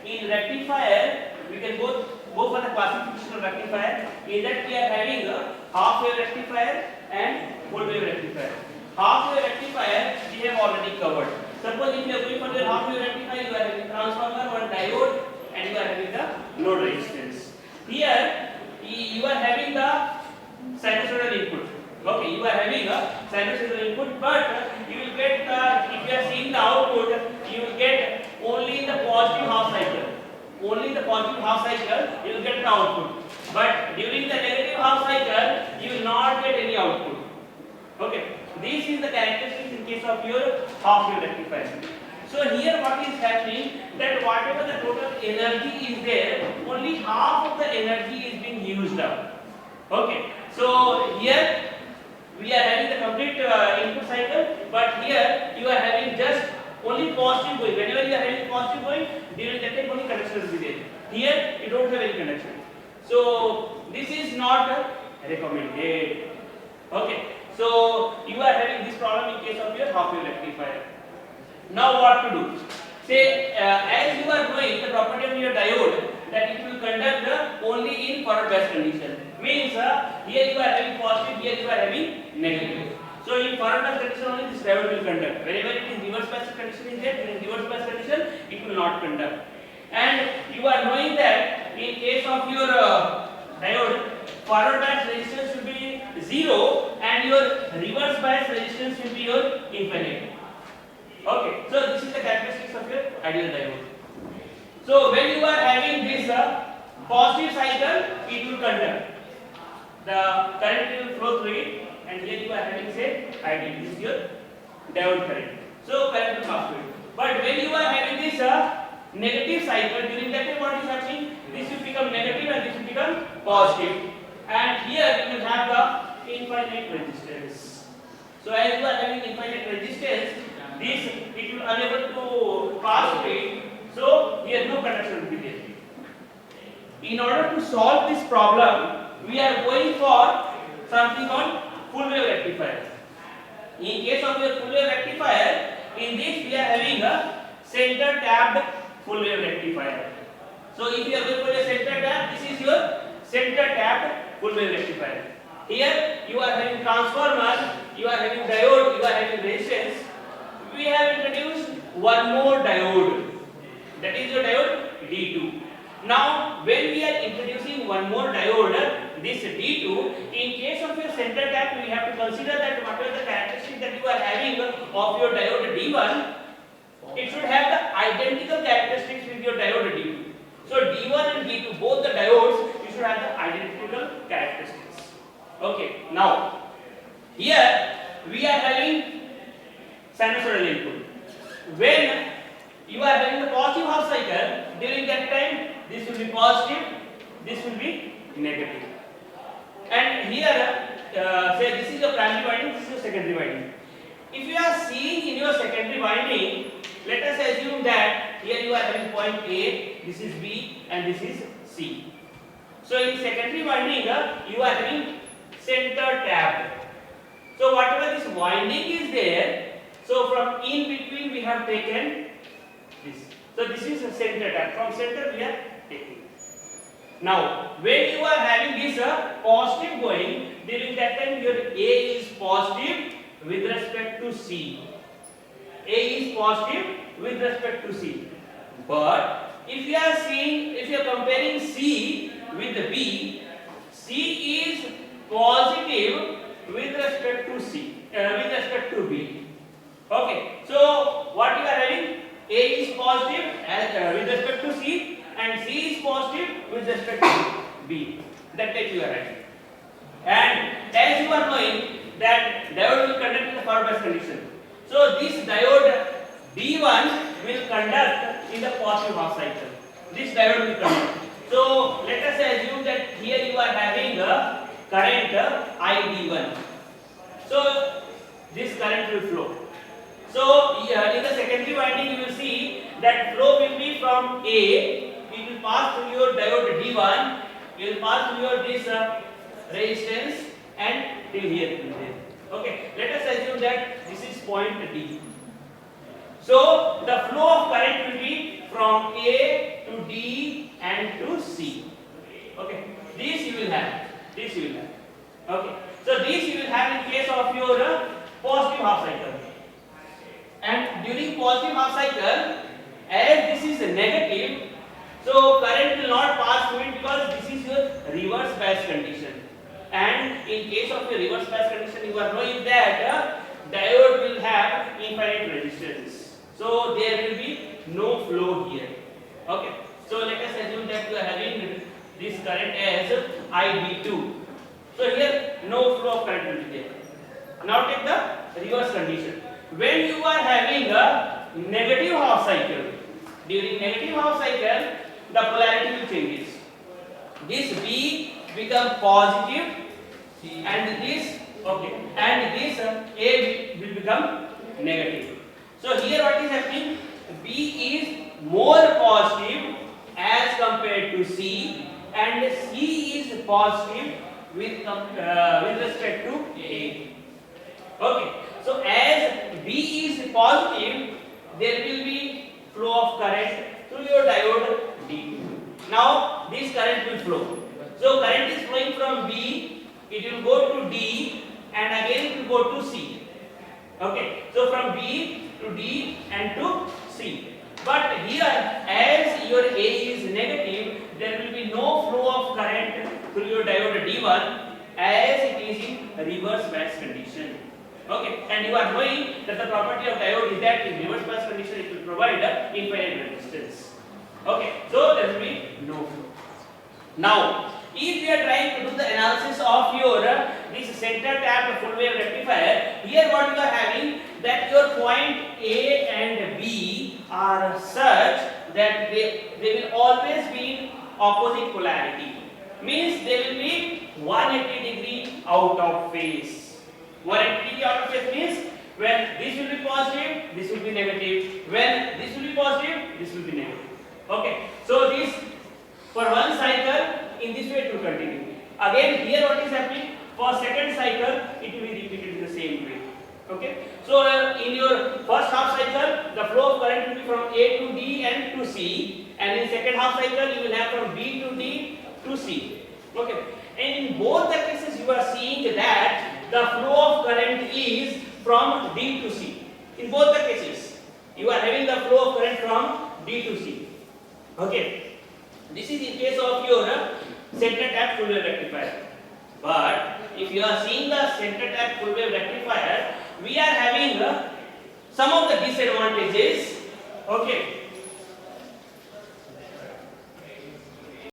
in rectifier we can go for the classification of rectifier. In that we are having a half wave rectifier and full wave rectifier. Half wave rectifier we have already covered. Suppose if you are going for the half wave rectifier, you are having transformer, one diode, and you are having the load resistance. Here you are having the sinusoidal input. Okay, you are having a sinusoidal input, but you will get if you are seeing the output, you will get only the positive half cycle. Only the positive half cycle you will get the output. But during the negative half cycle, you will not get any output. Okay, this is the characteristics in case of your half wave rectifier. So here what is happening, that whatever the total energy is there, only half of the energy is being used up. Okay, so here we are having the complete input cycle, but here you are having just only positive going. Whenever you are having positive going, during that time only conduction will be there. Here you don't have any conduction. So this is not recommended. Okay, so you are having this problem in case of your half wave rectifier. Now what to do? Say as you are knowing the property of your diode, that it will conduct only in forward bias condition. Means here you are having positive, here you are having negative. So in forward bias condition only this diode will conduct. Whenever it is reverse bias condition is there, in reverse bias condition it will not conduct. And you are knowing that in case of your diode, forward bias resistance will be 0 and your reverse bias resistance will be your infinite. Okay, so this is the characteristics of your ideal diode. So when you are having this positive cycle, it will conduct. The current will flow through it, and here you are having say ideal. This is your diode current. So current will pass through it. But when you are having this negative cycle, during that time what is happening? This will become negative and this will become positive. And here you will have the infinite resistance. So as you are having infinite resistance, this it will unable to pass through it. So here no conduction will be there. In order to solve this problem, we are going for something called full wave rectifier. In case of your full wave rectifier, in this we are having a center tapped full wave rectifier. So if you are going for a center tap, this is your center tapped full wave rectifier. Here you are having transformer, you are having diode, you are having resistance. We have introduced one more diode. That is your diode D2. Now when we are introducing one more diode, this D2, in case of your center tap, we have to consider that whatever the characteristic that you are having of your diode D1, it should have the identical characteristics with your diode D2. So D1 and D2, both the diodes, you should have the identical characteristics. Okay, now here we are having sinusoidal input. When you are having the positive half cycle, during that time this will be positive, this will be negative. And here say this is your primary winding, this is your secondary winding. If you are seeing in your secondary winding, let us assume that here you are having point A, this is B and this is C. So in secondary winding you are having center tapped. So whatever this winding is there, so from in between we have taken this. So this is a center tap. From center we are taking. Now when you are having this positive going, during that time your A is positive with respect to C. A is positive with respect to C. But if you are seeing, if you are comparing C with the B, C is positive with respect to C, with respect to B. Okay, so what you are having? A is positive with respect to C and C is positive with respect to B. That type you are having. And as you are knowing that diode will conduct in the forward bias condition. So this diode D1 will conduct in the positive half cycle. This diode will conduct. So let us assume that here you are having a current ID1. So this current will flow. So in the secondary winding you will see that flow will be from A, it will pass through your diode D1, it will pass through your this resistance and till here. Okay, let us assume that this is point D. So the flow of current will be from A to This you will have. Okay. So this you will have in case of your positive half cycle. And during positive half cycle, as this is negative, so current will not pass through it because this is your reverse bias condition. And in case of your reverse bias condition, you are knowing that diode will have infinite resistance. So there will be no flow here. Okay. So let us assume that you are having this current as IB2. So here no flow of current will be there. Now take the reverse condition. When you are having a negative half cycle, during negative half cycle, the polarity will changes. This B become positive, and this okay, and this A will become negative. So here what is happening? B is more positive as compared to C, and C is positive with respect to A. Okay. So as B is positive, there will be flow of current through your diode D. Now this current will flow. So current is flowing from B, it will go to D, and again it will go to C. Okay. So from B to D and to C. But here, as your A is negative, there will be no flow of current through your diode D1, as it is in reverse bias condition. Okay, and you are knowing that the property of diode is that in reverse bias condition it will provide infinite resistance. Okay, so there will be no flow. Now, if we are trying to do the analysis of your this center tapped full wave rectifier, here what you are having, that your point A and B are such that they will always be in opposite polarity. Means they will be 180 degree out of phase. 180 degree out of phase means when this will be positive, this will be negative. When this will be positive, this will be negative. Okay. So this for one cycle in this way it will continue. Again here what is happening? For second cycle it will be repeated in the same way. Okay. So in your first half cycle the flow of current will be from A to D and to C, and in second half cycle you will have from B to D to C. Okay. And in both the cases you are seeing that the flow of current is from D to C. In both the cases you are having the flow of current from D to C. Okay. This is in case of your center tap full wave rectifier. But if you are seeing the center tap full wave rectifier, we are having some of the disadvantages. Okay.